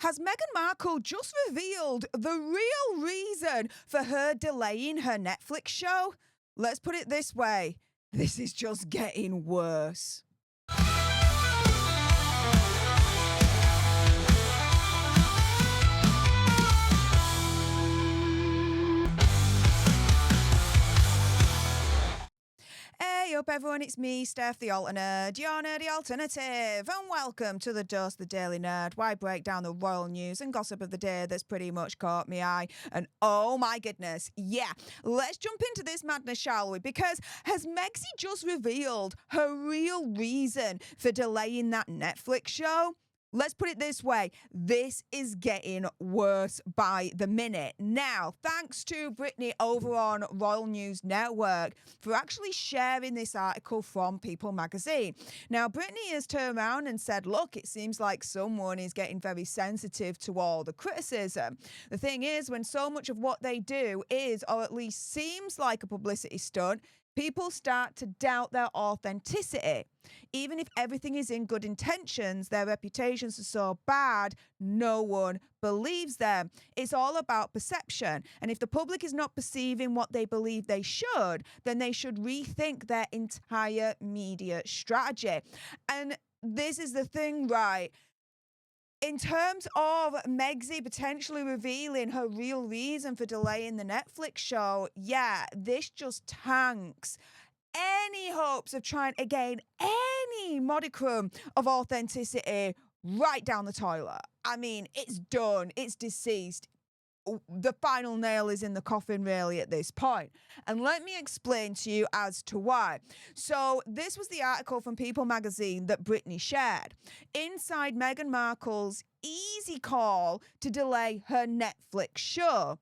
Has Meghan Markle just revealed the real reason for her delaying her Netflix show? Let's put it this way. This is just getting worse. Hey up everyone, it's me, Stef, the alternate, your nerdy alternative, and welcome to the Dose of the Daily Nerd, where I break down the royal news and gossip of the day that's pretty much caught me eye. And oh my goodness, yeah, let's jump into this madness, shall we? Because has Megxie just revealed her real reason for delaying that Netflix show? Let's put it this way. This is getting worse by the minute. Now, thanks to Brittany over on Royal News Network for actually sharing this article from People magazine. Now, Brittany has turned around and said, look, it seems like someone is getting very sensitive to all the criticism. The thing is, when so much of what they do is, or at least seems like a publicity stunt, people start to doubt their authenticity. Even if everything is in good intentions, their reputations are so bad, no one believes them. It's all about perception. And if the public is not perceiving what they believe they should, then they should rethink their entire media strategy. And this is the thing, right? In terms of Megxie potentially revealing her real reason for delaying the Netflix show, yeah, this just tanks any hopes of trying to gain any modicum of authenticity right down the toilet. I mean, it's done. It's deceased. The final nail is in the coffin, really, at this point. And let me explain to you as to why. So this was the article from People magazine that Brittany shared. Inside Meghan Markle's easy call to delay her Netflix show.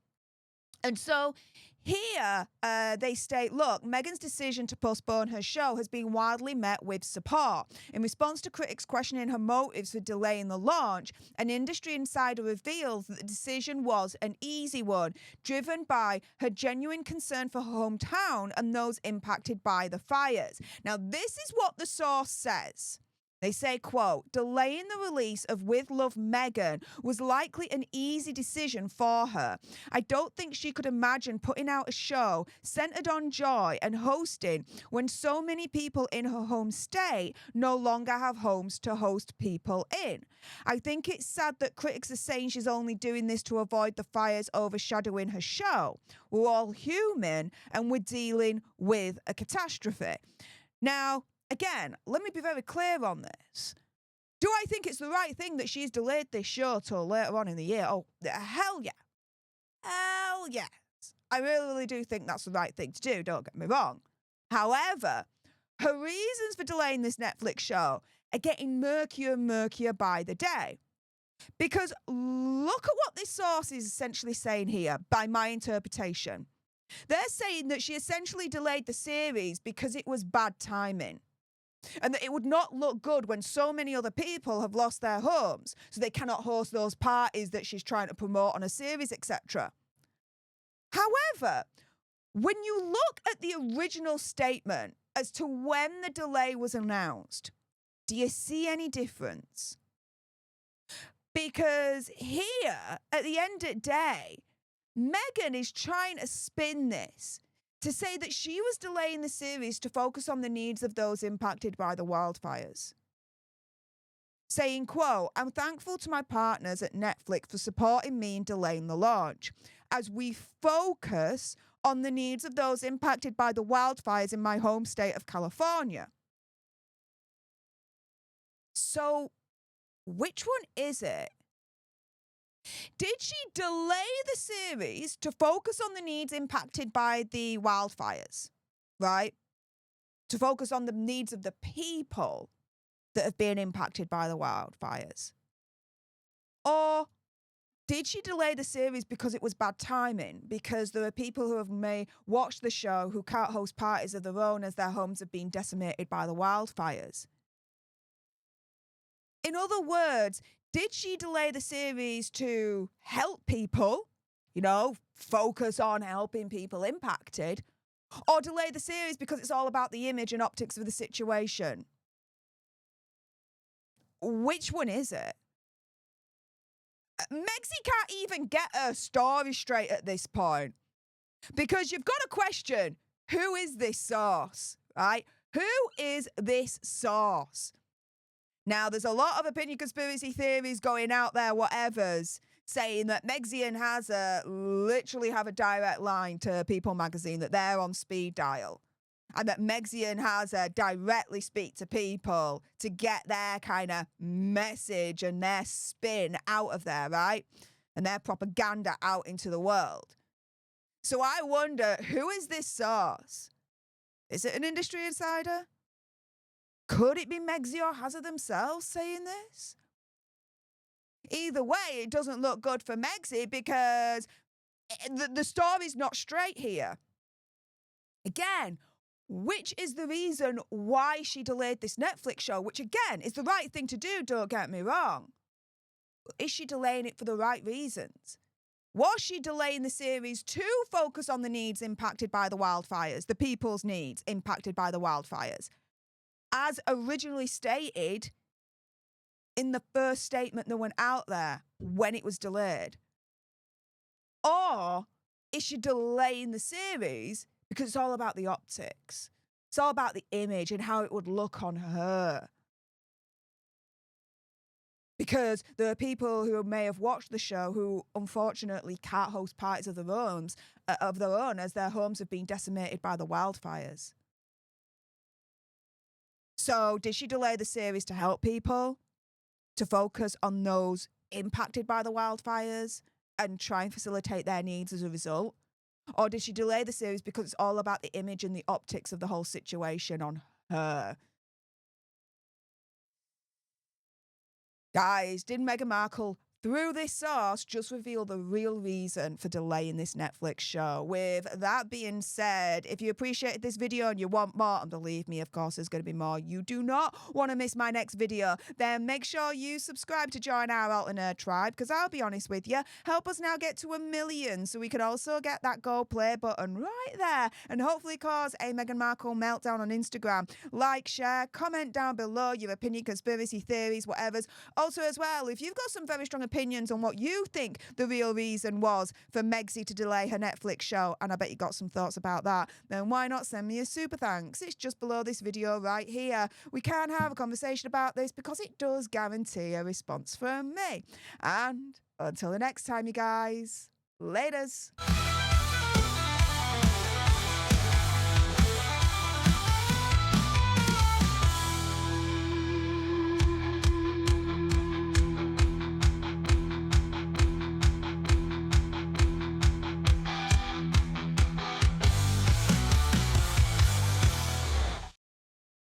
And so here they state, look, Meghan's decision to postpone her show has been widely met with support. In response to critics questioning her motives for delaying the launch, an industry insider reveals that the decision was an easy one, driven by her genuine concern for her hometown and those impacted by the fires. Now, this is what the source says. They say, quote, delaying the release of With Love Meghan was likely an easy decision for her. I don't think she could imagine putting out a show centered on joy and hosting when so many people in her home state no longer have homes to host people in. I think it's sad that critics are saying she's only doing this to avoid the fires overshadowing her show. We're all human and we're dealing with a catastrophe. Now, again, let me be very clear on this. Do I think it's the right thing that she's delayed this show till later on in the year? Oh, hell yeah. Hell yes. I really do think that's the right thing to do, don't get me wrong. However, her reasons for delaying this Netflix show are getting murkier and murkier by the day. Because look at what this source is essentially saying here, by my interpretation. They're saying that she essentially delayed the series because it was bad timing. And that it would not look good when so many other people have lost their homes, so they cannot host those parties that she's trying to promote on a series, etc. However, when you look at the original statement as to when the delay was announced, do you see any difference? Because here, at the end of the day, Meghan is trying to spin this to say that she was delaying the series to focus on the needs of those impacted by the wildfires. Saying, quote, I'm thankful to my partners at Netflix for supporting me in delaying the launch, as we focus on the needs of those impacted by the wildfires in my home state of California. So, which one is it? Did she delay the series to focus on the needs impacted by the wildfires, right? To focus on the needs of the people that have been impacted by the wildfires? Or did she delay the series because it was bad timing? Because there are people who may watch the show who can't host parties of their own as their homes have been decimated by the wildfires? In other words, did she delay the series to help people, focus on helping people impacted, or delay the series because it's all about the image and optics of the situation? Which one is it? Megxie can't even get her story straight at this point. Because you've got to question, who is this source, right? Who is this source? Now, there's a lot of opinion conspiracy theories going out there, whatevers, saying that Megxie and Hazza literally have a direct line to People magazine, that they're on speed dial. And that Megxie and Hazza directly speak to people to get their kind of message and their spin out of there, right? And their propaganda out into the world. So I wonder, who is this source? Is it an industry insider? Could it be Megxie or Hazza themselves saying this? Either way, it doesn't look good for Megxie because the story's not straight here. Again, which is the reason why she delayed this Netflix show, which again is the right thing to do, don't get me wrong. Is she delaying it for the right reasons? Was she delaying the series to focus on the needs impacted by the wildfires, the people's needs impacted by the wildfires, as originally stated in the first statement that went out there when it was delayed? Or is she delaying the series because it's all about the optics? It's all about the image and how it would look on her. Because there are people who may have watched the show who unfortunately can't host parties of their own as their homes have been decimated by the wildfires. So did she delay the series to help people, to focus on those impacted by the wildfires and try and facilitate their needs as a result? Or did she delay the series because it's all about the image and the optics of the whole situation on her? Guys, did Meghan Markle, through this source, just reveal the real reason for delaying this Netflix show? With that being said, if you appreciated this video and you want more, and believe me, of course, there's going to be more, you do not want to miss my next video, then make sure you subscribe to join our alternate tribe, because I'll be honest with you, help us now get to 1 million so we can also get that go play button right there and hopefully cause a Meghan Markle meltdown on Instagram. Like, share, comment down below your opinion, conspiracy theories, whatever's. Also, as well, if you've got some very strong opinions on what you think the real reason was for Megxie to delay her Netflix show, and I bet you got some thoughts about that, then why not send me a super thanks? It's just below this video right here. We can have a conversation about this because it does guarantee a response from me. And until the next time, you guys, laters.